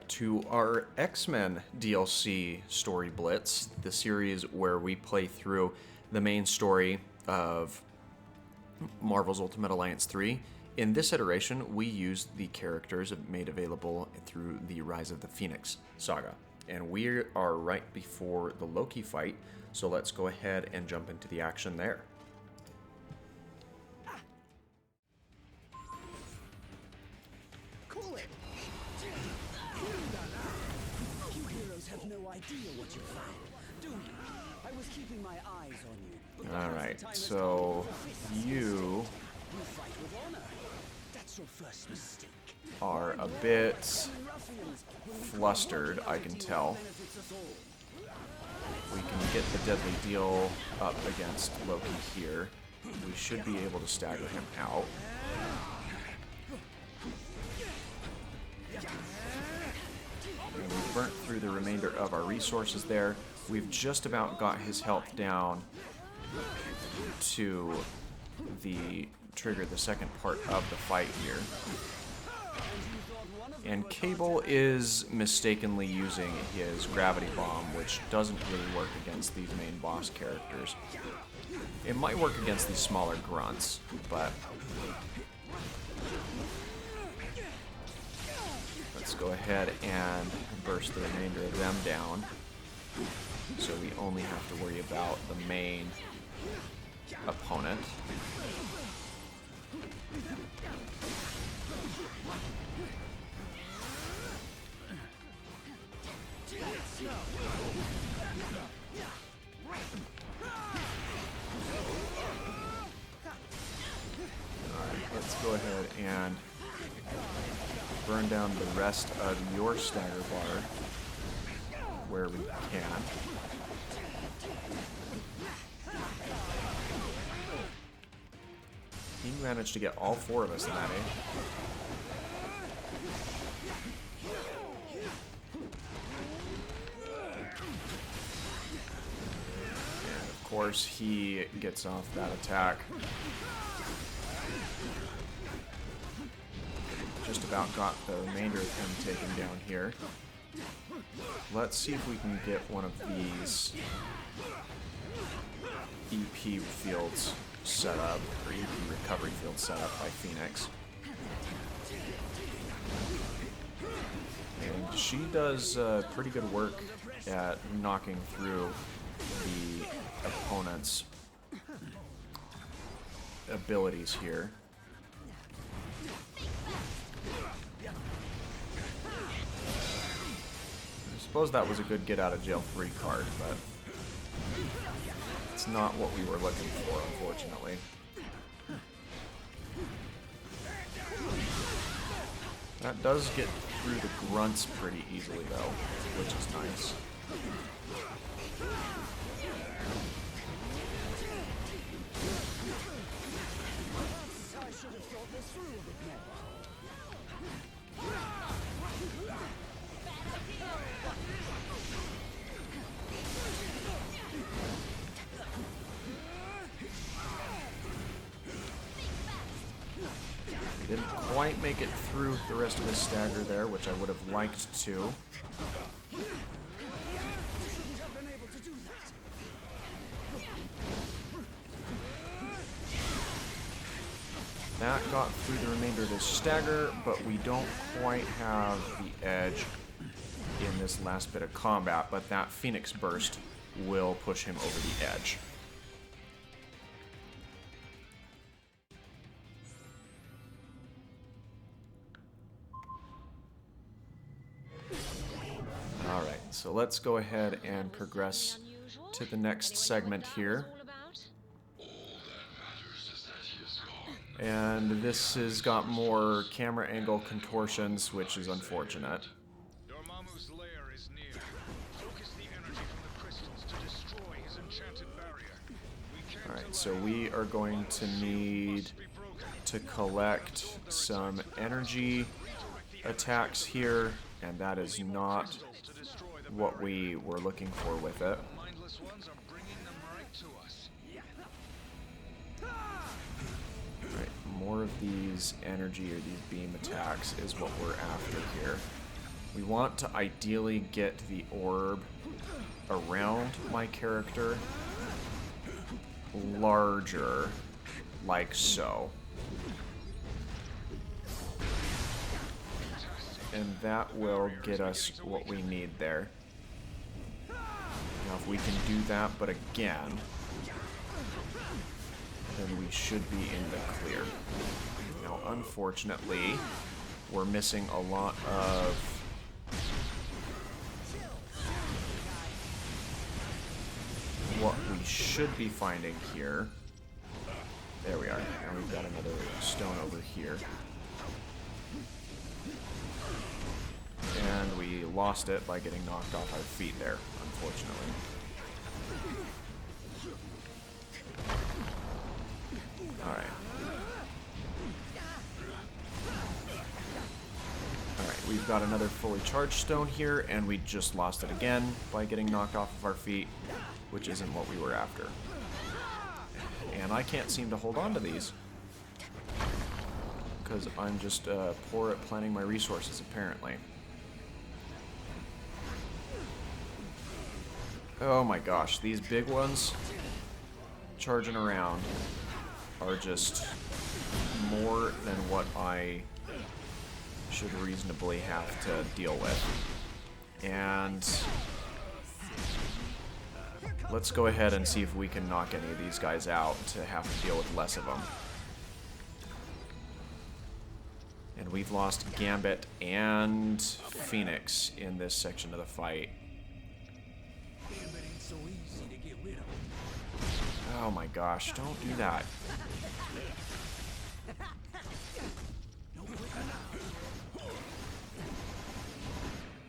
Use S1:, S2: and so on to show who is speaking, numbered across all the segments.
S1: back to our X-Men DLC story Blitz, the series where we play through the main story of Marvel's Ultimate Alliance 3. In this iteration, we used the characters made available through the Rise of the Phoenix saga. And we are right before the Loki fight, so let's go ahead and jump into the action there.
S2: Cool it! You heroes have no idea what you found, do you? I was keeping my eyes on you.
S1: Alright, so you
S2: fight with honor. That's your first mistake.
S1: are a bit flustered, I can tell. We can get the deadly deal up against Loki here. We should be able to stagger him out. And we burnt through the remainder of our resources there. We've just about got his health down to trigger the second part of the fight here. And Cable is mistakenly using his gravity bomb, which doesn't really work against these main boss characters. It might work against these smaller grunts, but let's go ahead and burst the remainder of them down, so we only have to worry about the main opponent. Alright, let's go ahead and burn down the rest of your stagger bar where we can. He managed to get all four of us in that, eh? And of course, he gets off that attack. Just about got the remainder of him taken down here. Let's see if we can get one of these EP fields set up, or EP recovery fields set up by Phoenix. And she does pretty good work at knocking through the opponent's abilities here. I suppose that was a good get-out-of-jail-free card, but it's not what we were looking for, unfortunately. That does get through the grunts pretty easily, though, which is nice.
S2: I should have thought this through a bit more.
S1: He didn't quite make it through the rest of his stagger there, which I would have liked to. That got through the remainder of his stagger, but we don't quite have the edge in this last bit of combat, but that Phoenix Burst will push him over the edge. Alright, so let's go ahead and progress to the next segment here. And this has got more camera angle contortions, which is unfortunate.
S3: Dormammu's lair is near. Focus the energy from the crystals to destroy his enchanted barrier.
S1: Alright, so we are going to need to collect some energy attacks here, and that is not what we were looking for with it.
S3: Mindless ones are bringing them right to us.
S1: Right, more of these energy or these beam attacks is what we're after here. We want to ideally get the orb around my character larger, like so. And that will get us what we need there. Now if we can do that, but again, then we should be in the clear. Now unfortunately, we're missing a lot of what we should be finding here. There we are. Now we've got another stone over here. And we lost it by getting knocked off our feet there, unfortunately. Alright. Alright, we've got another fully charged stone here, and we just lost it again by getting knocked off of our feet, which isn't what we were after. And I can't seem to hold on to these, because I'm just poor at planning my resources, apparently. Oh my gosh, these big ones charging around are just more than what I should reasonably have to deal with. And let's go ahead and see if we can knock any of these guys out to have to deal with less of them. And we've lost Gambit and Phoenix in this section of the fight. Oh my gosh, don't do that.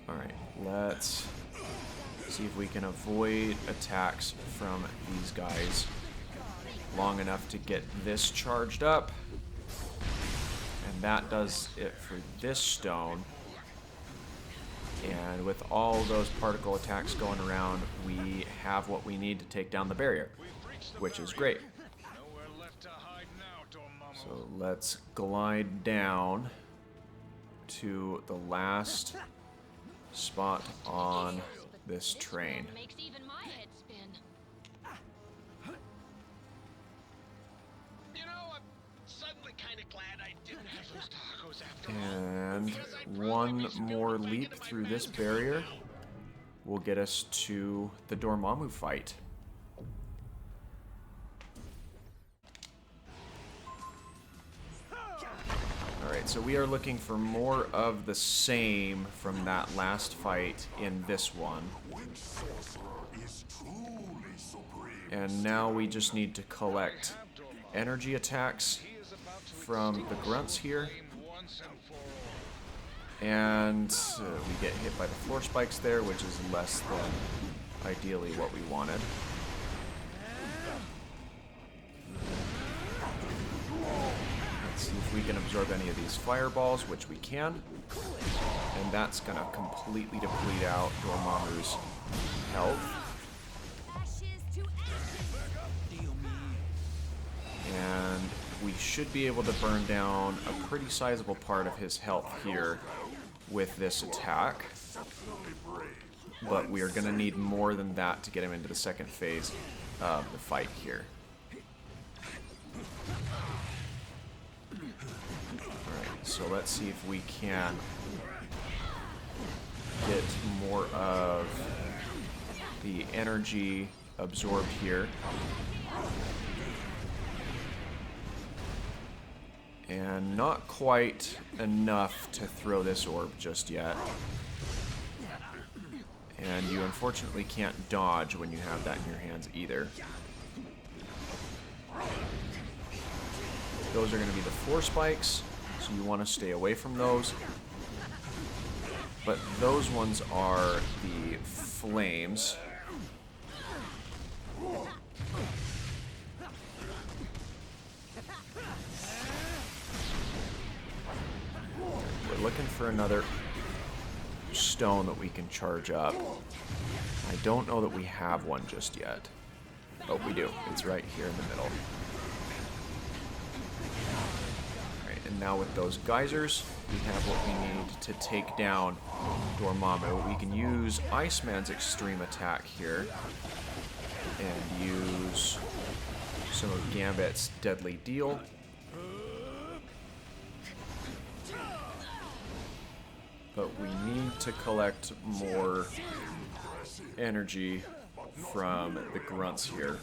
S1: Alright, let's see if we can avoid attacks from these guys long enough to get this charged up. And that does it for this stone. And with all those particle attacks going around, we have what we need to take down the barrier, which is great. So let's glide down to the last spot on this train. And one more leap through this barrier will get us to the Dormammu fight. Alright, so we are looking for more of the same from that last fight in this one. And now we just need to collect energy attacks from the grunts here. And we get hit by the floor spikes there, which is less than ideally what we wanted. Let's see if we can absorb any of these fireballs, which we can. And that's going to completely deplete out Dormammu's health. And we should be able to burn down a pretty sizable part of his health here with this attack. But we are going to need more than that to get him into the second phase of the fight here. Alright, so let's see if we can get more of the energy absorbed here. And not quite enough to throw this orb just yet. And you unfortunately can't dodge when you have that in your hands either. Those are going to be the floor spikes, so you want to stay away from those. But those ones are the flames. We're looking for another stone that we can charge up. I don't know that we have one just yet. Oh, we do. It's right here in the middle. Alright, and now with those geysers, we have what we need to take down Dormammu. We can use Iceman's extreme attack here and use some of Gambit's deadly deal. But we need to collect more energy from the grunts here.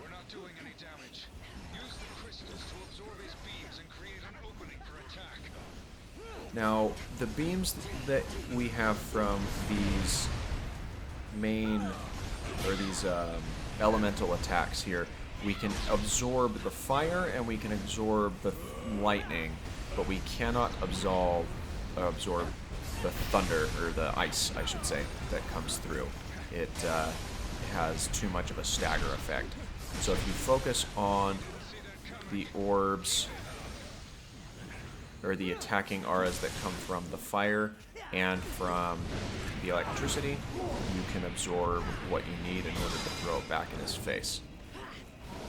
S3: We're not doing any damage. Use the crystals to absorb his beams and create an opening for attack.
S1: Now, the beams that we have from these main, or these elemental attacks here, we can absorb the fire and we can absorb the lightning, but we cannot absorb the thunder, or the ice, I should say, that comes through. It has too much of a stagger effect. So if you focus on the orbs, or the attacking auras that come from the fire and from the electricity, you can absorb what you need in order to throw it back in his face.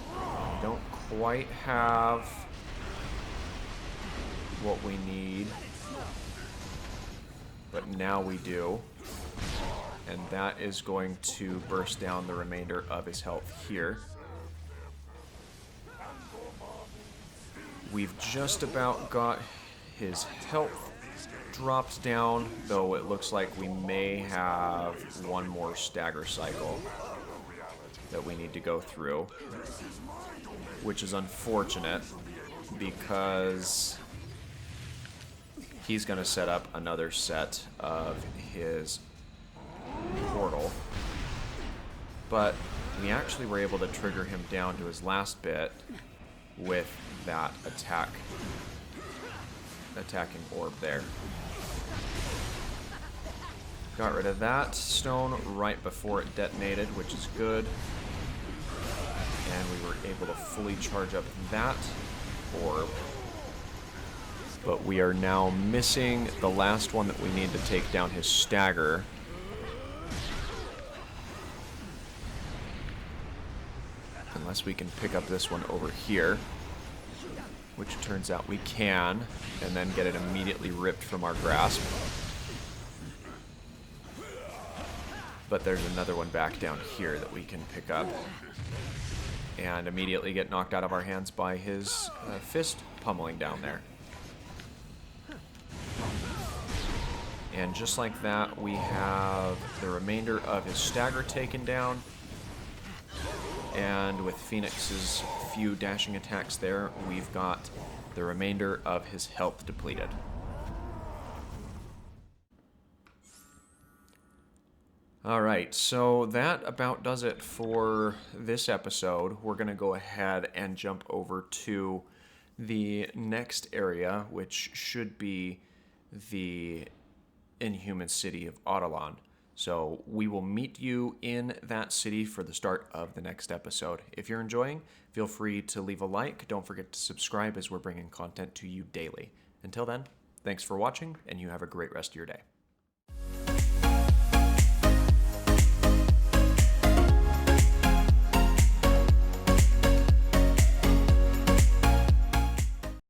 S1: We don't quite have what we need, but now we do. And that is going to burst down the remainder of his health here. We've just about got his health dropped down, though it looks like we may have one more stagger cycle that we need to go through, which is unfortunate because he's going to set up another set of his portal. But we actually were able to trigger him down to his last bit with that attacking orb there. Got rid of that stone right before it detonated, which is good. And we were able to fully charge up that orb. But we are now missing the last one that we need to take down his stagger. Unless we can pick up this one over here, which it turns out we can, and then get it immediately ripped from our grasp. But there's another one back down here that we can pick up and immediately get knocked out of our hands by his fist pummeling down there. And just like that, we have the remainder of his stagger taken down. And with Phoenix's few dashing attacks there, we've got the remainder of his health depleted. Alright, so that about does it for this episode. We're going to go ahead and jump over to the next area, which should be the Inhuman city of Autolon. So we will meet you in that city for the start of the next episode. If you're enjoying, feel free to leave a like. Don't forget to subscribe as we're bringing content to you daily. Until then, thanks for watching, and you have a great rest of your day.